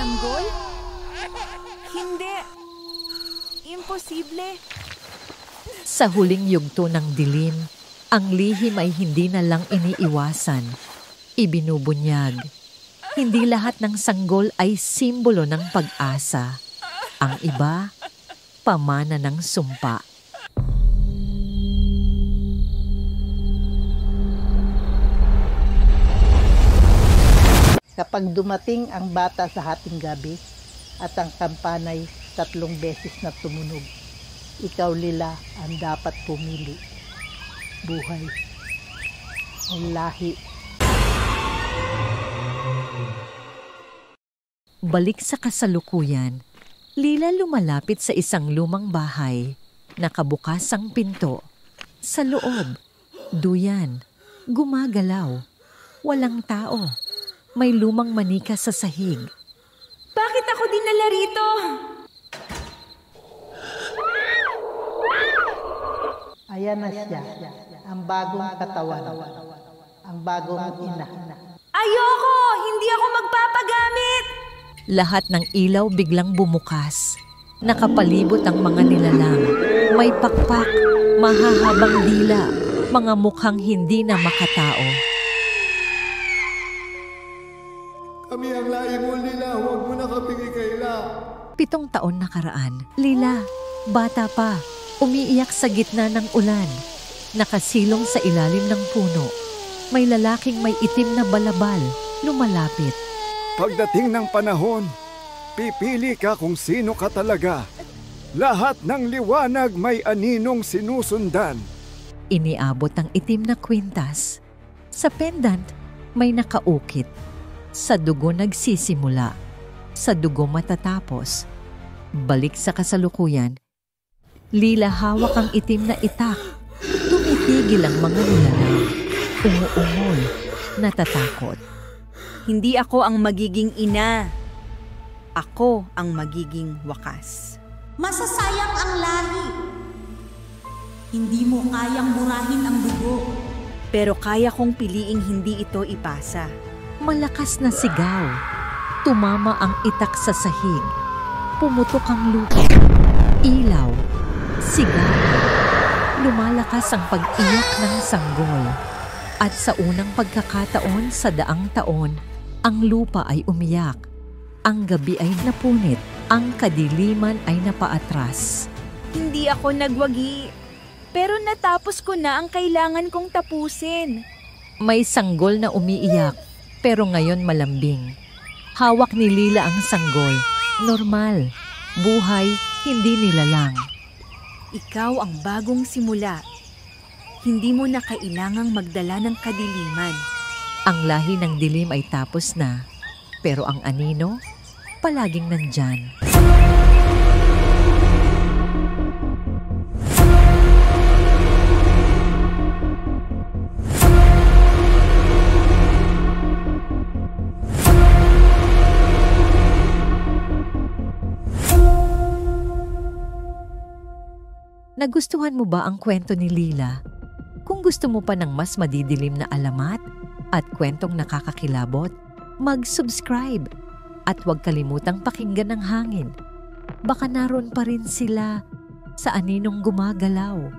sanggol? Hindi. Imposible. Sa huling yugto ng dilim, ang lihim ay hindi na lang iniiwasan. Ibinubunyag. Hindi lahat ng sanggol ay simbolo ng pag-asa. Ang iba, pamana ng sumpa. Kapag dumating ang bata sa hating gabi at ang kampanay 3 beses na tumunog, ikaw Lila ang dapat pumili. Buhay o lahi. Balik sa kasalukuyan, Lila lumalapit sa isang lumang bahay. Nakabukas ang pinto. Sa loob, duyan, gumagalaw. Walang tao. May lumang manika sa sahig. Bakit ako dinala rito? Ayan na siya, ang bagong katawan, ang bagong ina. Ayoko! Hindi ako magpapagamit! Lahat ng ilaw biglang bumukas. Nakapalibot ang mga nilalang. May pakpak, mahahabang dila, mga mukhang hindi na makatao. Kami ang lahi mo, Lila. Huwag mo na kaming ikaila. 7 taon nakaraan. Lila, bata pa, umiiyak sa gitna ng ulan. Nakasilong sa ilalim ng puno. May lalaking may itim na balabal, lumalapit. Pagdating ng panahon, pipili ka kung sino ka talaga. Lahat ng liwanag may aninong sinusundan. Iniabot ang itim na kwintas. Sa pendant, may nakaukit. Sa dugo nagsisimula. Sa dugo matatapos. Balik sa kasalukuyan, Lila hawak ang itim na itak. Tumitigil ang mga nilalang. Umuungol, natatakot. Hindi ako ang magiging ina. Ako ang magiging wakas. Masasayang ang lahi. Hindi mo kayang burahin ang dugo. Pero kaya kong piliing hindi ito ipasa. Malakas na sigaw. Tumama ang itak sa sahig. Pumutok ang lupa. Ilaw. Sigaw. Lumalakas ang pag-iyak ng sanggol. At sa unang pagkakataon sa daang taon, ang lupa ay umiyak. Ang gabi ay napunit. Ang kadiliman ay napaatras. Hindi ako nagwagi. Pero natapos ko na ang kailangan kong tapusin. May sanggol na umiiyak. Pero ngayon malambing. Hawak ni Lila ang sanggol. Normal. Buhay, hindi nilalang. Ikaw ang bagong simula. Hindi mo na kailangang magdala ng kadiliman. Ang lahi ng dilim ay tapos na. Pero ang anino, palaging nandyan. Nagustuhan mo ba ang kwento ni Lila? Kung gusto mo pa ng mas madidilim na alamat at kwentong nakakakilabot, mag-subscribe at huwag kalimutang pakinggan ng hangin. Baka naroon pa rin sila sa aninong gumagalaw.